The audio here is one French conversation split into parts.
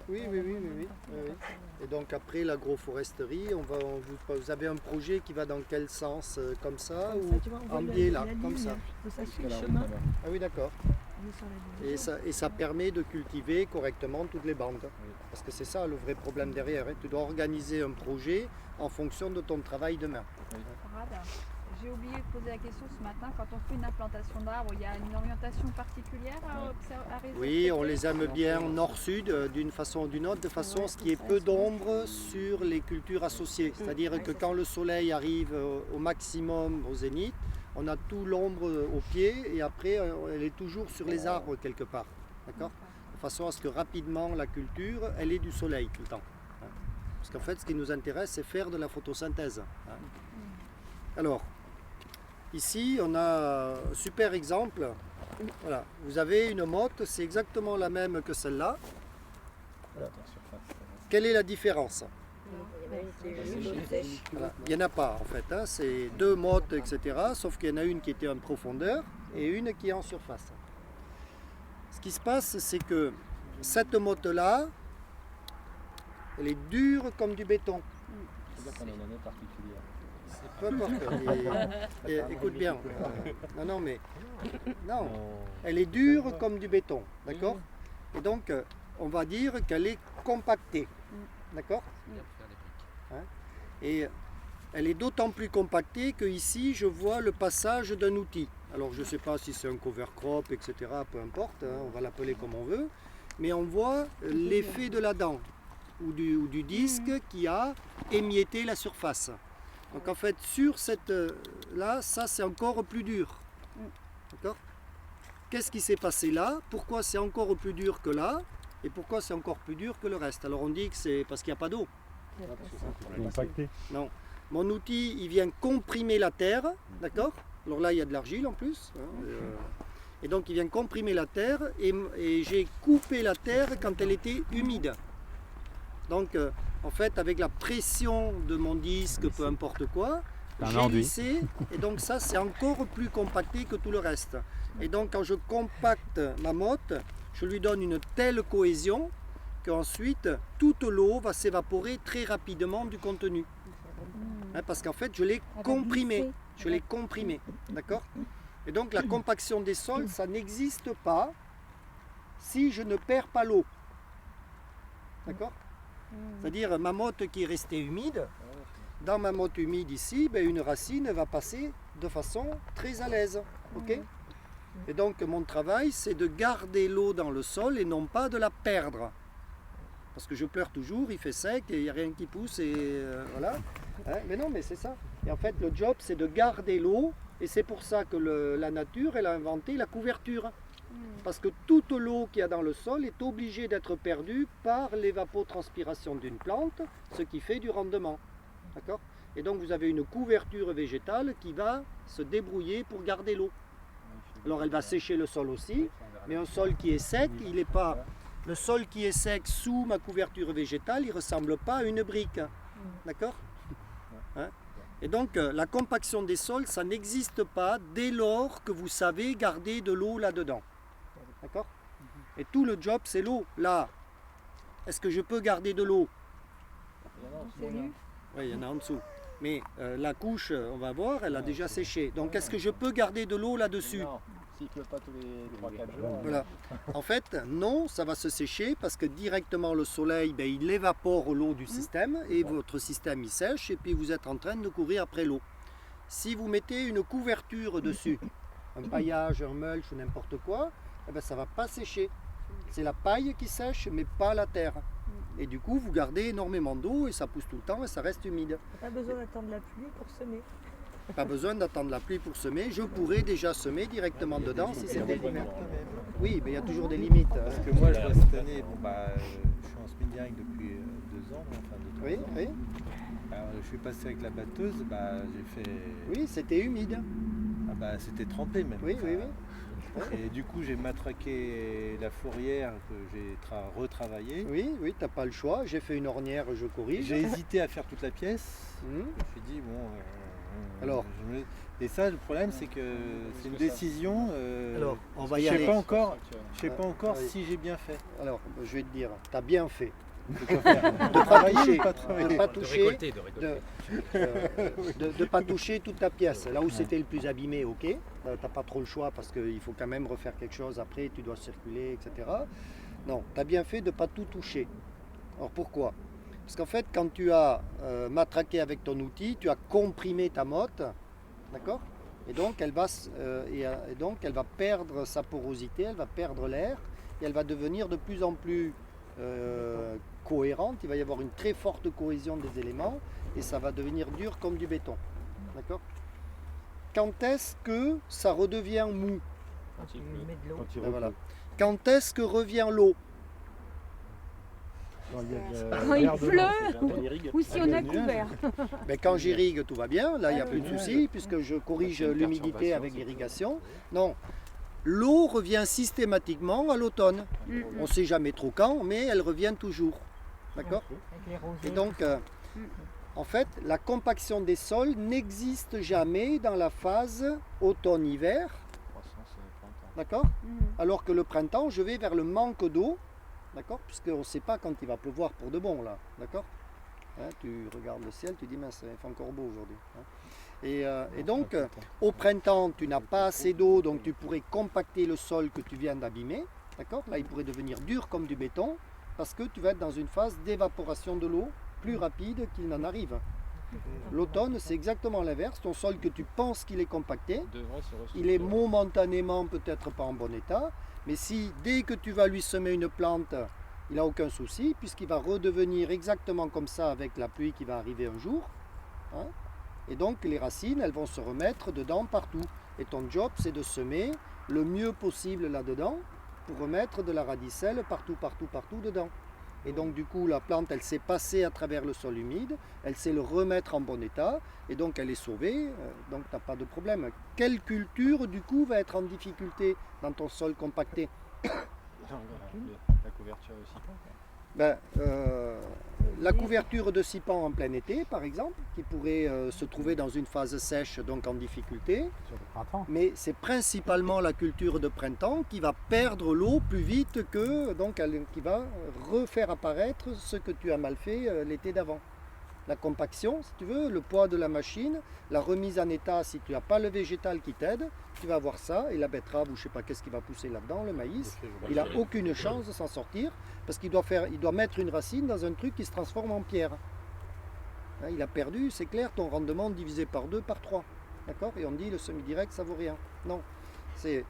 Oui, oui, oui, oui, oui, oui. Et donc après l'agroforesterie, vous avez un projet qui va dans quel sens, comme ça Comme ou ça, tu vois, on voit en biais là, la comme ligne, ça? ça suit le chemin. Ah oui, d'accord. On est sur la division. Et ça permet de cultiver correctement toutes les bandes. Oui. Parce que c'est ça le vrai problème derrière, hein. Tu dois organiser un projet en fonction de ton travail demain. Parade. J'ai oublié de poser la question ce matin, quand on fait une implantation d'arbres, il y a une orientation particulière à respecter? Oui, on les aime bien nord-sud d'une façon ou d'une autre, de façon à ce qu'il y ait peu d'ombre sur les cultures associées. C'est-à-dire que quand le soleil arrive au maximum au zénith, on a tout l'ombre au pied et après elle est toujours sur les arbres quelque part. D'accord ? De façon à ce que rapidement la culture, elle ait du soleil tout le temps. Parce qu'en fait, ce qui nous intéresse, c'est faire de la photosynthèse. Alors, ici, on a un super exemple. Voilà, vous avez une motte, c'est exactement la même que celle-là. Voilà. Quelle est la différence? Voilà. Il n'y en a pas en fait, hein. C'est deux mottes, etc. Sauf qu'il y en a une qui était en profondeur et une qui est en surface. Ce qui se passe, c'est que cette motte-là, elle est dure comme du béton. C'est-à-dire qu'on a une année particulière. Peu importe. Écoute bien. Non, mais non. Elle est dure comme du béton, d'accord? Et donc, on va dire qu'elle est compactée, d'accord? Hein? Et elle est d'autant plus compactée que ici, je vois le passage d'un outil. Alors, je ne sais pas si c'est un cover crop, etc. Peu importe, hein, on va l'appeler comme on veut. Mais on voit l'effet de la dent ou du disque qui a émietté la surface. Donc en fait, sur cette là, ça c'est encore plus dur. D'accord? Qu'est-ce qui s'est passé là? Pourquoi c'est encore plus dur que là? Et pourquoi c'est encore plus dur que le reste? Alors on dit que c'est parce qu'il n'y a pas d'eau. Compacté. Non. Mon outil, il vient comprimer la terre, d'accord? Alors là, il y a de l'argile en plus. Hein, et donc il vient comprimer la terre et j'ai coupé la terre quand elle était humide. Donc en fait, avec la pression de mon disque, peu importe quoi, j'ai lissé, et donc ça c'est encore plus compacté que tout le reste. Et donc quand je compacte ma motte, je lui donne une telle cohésion qu'ensuite toute l'eau va s'évaporer très rapidement du contenu. Hein, parce qu'en fait je l'ai comprimé, d'accord? Et donc la compaction des sols, ça n'existe pas si je ne perds pas l'eau. D'accord? C'est-à-dire ma motte qui est restée humide, dans ma motte humide ici, ben, une racine va passer de façon très à l'aise. Okay? Et donc mon travail, c'est de garder l'eau dans le sol et non pas de la perdre. Parce que je pleure toujours, il fait sec et il n'y a rien qui pousse et voilà. Hein? Mais non, mais c'est ça. Et en fait, le job, c'est de garder l'eau et c'est pour ça que la nature, elle a inventé la couverture. Parce que toute l'eau qu'il y a dans le sol est obligée d'être perdue par l'évapotranspiration d'une plante, ce qui fait du rendement. D'accord? Et donc vous avez une couverture végétale qui va se débrouiller pour garder l'eau. Alors elle va sécher le sol aussi, mais un sol qui est sec, il n'est pas... Le sol qui est sec sous ma couverture végétale, il ne ressemble pas à une brique. D'accord? Hein? Et donc la compaction des sols, ça n'existe pas dès lors que vous savez garder de l'eau là-dedans. D'accord? Et tout le job, c'est l'eau. Là, est-ce que je peux garder de l'eau? Oui, il y en a en dessous. Mais la couche, on va voir, elle a déjà séché. Donc, est-ce que je peux garder de l'eau là-dessus? Non, s'il ne pleut pas tous les 3-4 jours. Voilà. En fait, non, ça va se sécher parce que directement le soleil, ben, il évapore l'eau du système et votre système, il sèche et puis vous êtes en train de courir après l'eau. Si vous mettez une couverture dessus, un paillage, un mulch ou n'importe quoi, eh ben, ça ne va pas sécher. C'est la paille qui sèche, mais pas la terre. Et du coup, vous gardez énormément d'eau et ça pousse tout le temps et ça reste humide. Pas besoin d'attendre la pluie pour semer. Pas besoin d'attendre la pluie pour semer. Je pourrais déjà semer directement dedans si c'était l'hiver. Oui, mais il y a toujours des limites. Parce que moi, je vois cette année, je suis en spin direct depuis 2 ans, enfin 2-3 Oui, ans. oui. Alors, je suis passé avec la batteuse, j'ai fait... Oui, c'était humide. C'était trempé même. Oui, oui, oui. Et du coup, j'ai matraqué la fourrière que j'ai retravaillée. Oui, oui, t'as pas le choix. J'ai fait une ornière, je corrige. J'ai hésité à faire toute la pièce. Je me suis dit, Alors, et ça, le problème, c'est que c'est une décision. Alors, on va y je aller. sais pas encore. Je sais pas encore oui. si j'ai bien fait. Alors, je vais te dire, tu as bien fait. De travailler ou pas travailler? De pas De toucher, récolter, de récolter. de pas toucher toute ta pièce. Là où c'était le plus abîmé, ok. T'as pas trop le choix parce qu'il faut quand même refaire quelque chose après, tu dois circuler, etc. Non, tu as bien fait de ne pas tout toucher. Alors pourquoi? Parce qu'en fait, quand tu as matraqué avec ton outil, tu as comprimé ta motte, d'accord? Et donc elle va perdre sa porosité, elle va perdre l'air, et elle va devenir de plus en plus cohérente. Il va y avoir une très forte cohésion des éléments, et ça va devenir dur comme du béton, d'accord? Quand est-ce que ça redevient mou? Quand tu mets de l'eau. Quand il Ben voilà. repose. Quand est-ce que revient l'eau? Quand il y a de Quand il l'air dedans. pleut ou si on a couvert. Ben, quand j'irrigue, tout va bien. Là, il n'y a plus de souci puisque je corrige l'humidité avec l'irrigation. Non, l'eau revient systématiquement à l'automne. On ne sait jamais trop quand, mais elle revient toujours. D'accord? Avec les rosées. Et donc, en fait, la compaction des sols n'existe jamais dans la phase automne-hiver. Croissance, printemps. D'accord? Alors que le printemps, je vais vers le manque d'eau. D'accord? Puisqu'on ne sait pas quand il va pleuvoir pour de bon, là. D'accord? Hein, tu regardes le ciel, tu dis, mince, il fait encore beau aujourd'hui. Hein. Et donc, au printemps, tu n'as pas assez d'eau, donc tu pourrais compacter le sol que tu viens d'abîmer. D'accord? Là, il pourrait devenir dur comme du béton, parce que tu vas être dans une phase d'évaporation de l'eau plus rapide qu'il n'en arrive. L'automne, c'est exactement l'inverse. Ton sol que tu penses qu'il est compacté, Devrait se ressourcer. il est momentanément peut-être pas en bon état, mais si dès que tu vas lui semer une plante, il n'a aucun souci, puisqu'il va redevenir exactement comme ça avec la pluie qui va arriver un jour. Hein, et donc les racines, elles vont se remettre dedans partout. Et ton job, c'est de semer le mieux possible là-dedans pour remettre de la radicelle partout, partout, partout dedans. Et donc du coup, la plante, elle s'est passée à travers le sol humide, elle sait le remettre en bon état, et donc elle est sauvée, donc tu n'as pas de problème. Quelle culture, du coup, va être en difficulté dans ton sol compacté? La couverture aussi. Ben, la couverture de cypan en plein été, par exemple, qui pourrait se trouver dans une phase sèche, donc en difficulté. Sur le printemps. Mais c'est principalement la culture de printemps qui va perdre l'eau plus vite que, donc, qui va refaire apparaître ce que tu as mal fait l'été d'avant. La compaction, si tu veux, le poids de la machine, la remise en état, si tu n'as pas le végétal qui t'aide, tu vas avoir ça, et la betterave, ou je ne sais pas qu'est-ce qui va pousser là-dedans, le maïs, il n'a aucune chance de s'en sortir, parce qu'il doit mettre une racine dans un truc qui se transforme en pierre. Hein, il a perdu, c'est clair, ton rendement divisé par 2, par 3. D'accord? Et on dit, le semi-direct, ça vaut rien. Non, c'est...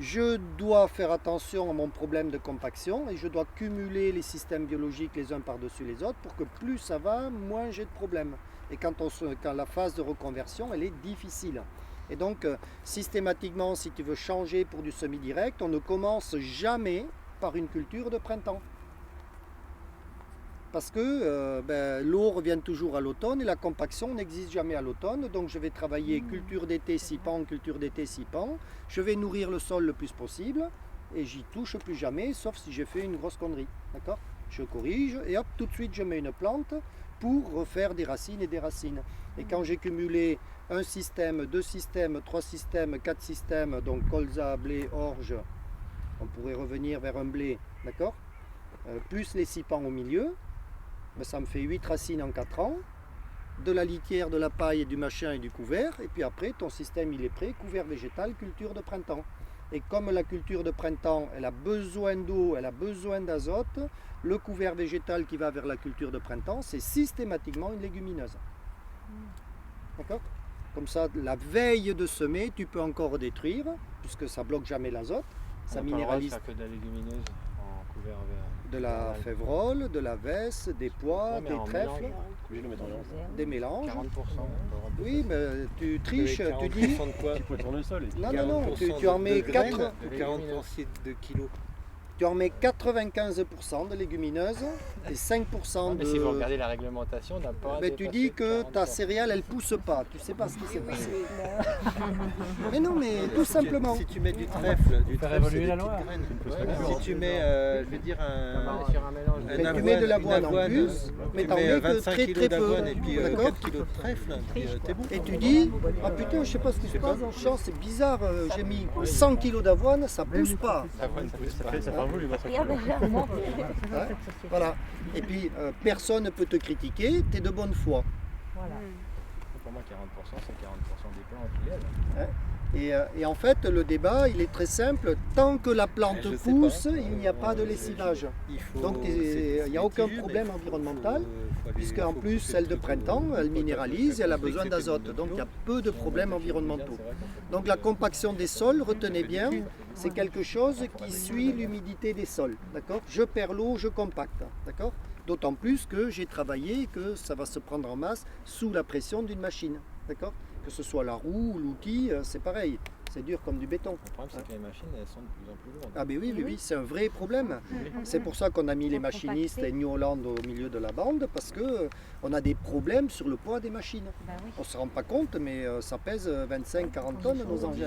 Je dois faire attention à mon problème de compaction et je dois cumuler les systèmes biologiques les uns par-dessus les autres pour que plus ça va, moins j'ai de problèmes. Et quand la phase de reconversion, elle est difficile. Et donc, systématiquement, si tu veux changer pour du semi-direct, on ne commence jamais par une culture de printemps. Parce que l'eau revient toujours à l'automne et la compaction n'existe jamais à l'automne. Donc je vais travailler culture d'été, cypan, culture d'été, cypan. Je vais nourrir le sol le plus possible et j'y touche plus jamais, sauf si j'ai fait une grosse connerie. D'accord? Je corrige et hop, tout de suite je mets une plante pour refaire des racines et des racines. Et quand j'ai cumulé un système, 2 systèmes, 3 systèmes, 4 systèmes, donc colza, blé, orge, on pourrait revenir vers un blé, d'accord? Plus les cypans au milieu. Ça me fait 8 racines en 4 ans, de la litière, de la paille, et du machin et du couvert, et puis après ton système il est prêt, couvert végétal, culture de printemps. Et comme la culture de printemps, elle a besoin d'eau, elle a besoin d'azote, le couvert végétal qui va vers la culture de printemps, c'est systématiquement une légumineuse. D'accord? Comme ça, la veille de semer, tu peux encore détruire, puisque ça bloque jamais l'azote, ça minéralise. Faire que de la légumineuse en couvert vert. De la févrole, de la vesse, des pois, des trèfles, des mélanges. 40%. Oui, mais tu triches, tu dis... de quoi? Tu peux tourner le sol. Et puis Non, non, non, 40% tu en mets de graines 4... ou 40% de kilos. Tu en mets 95% de légumineuses et 5% Mais de... si vous regardez la réglementation, on n'a pas. Mais tu dis que ta céréale, elle pousse pas. Tu sais pas ce qui s'est passé. Mais non, mais tout simplement. Si tu mets du trèfle, Faire évoluer c'est la des loi. petites graines. Si tu mets, je vais dire, Sur un mélange. Mais tu mets de l'avoine en plus, mais tu t'en mets mets que 25 très kg très peu. d'avoine et puis D'accord ? 4 kg de trèfle, puis t'es bon. Et tu dis, ah putain, je sais pas ce qui se passe dans le champ, c'est bizarre, j'ai mis 100 kg d'avoine, ça pousse pas. Ça fait un bout, Hein, voilà. Et puis, personne ne peut te critiquer, tu es de bonne foi. Voilà. Pour moi, 40%, c'est 40% des plants qui aident. Et en fait, le débat, il est très simple. Tant que la plante Je sais pousse, pas. il n'y a pas de lessivage. Donc, il n'y a aucun problème environnemental, puisqu'en plus, celle de printemps, elle minéralise et elle a besoin d'azote. Donc, il y a peu de problèmes environnementaux. Donc, la compaction des sols, retenez bien, c'est quelque chose qui suit l'humidité des sols. D'accord ? Je perds l'eau, je compacte. D'accord ? D'autant plus que j'ai travaillé que ça va se prendre en masse sous la pression d'une machine. D'accord ? Que ce soit la roue ou l'outil, c'est pareil. C'est dur comme du béton. Le problème, c'est que les machines, elles sont de plus en plus lourdes. Ah ben oui, c'est un vrai problème. C'est pour ça qu'on a mis les machinistes et New Holland au milieu de la bande, parce qu'on a des problèmes sur le poids des machines. Bah oui. On ne se rend pas compte, mais ça pèse 25-40 tonnes nos engins.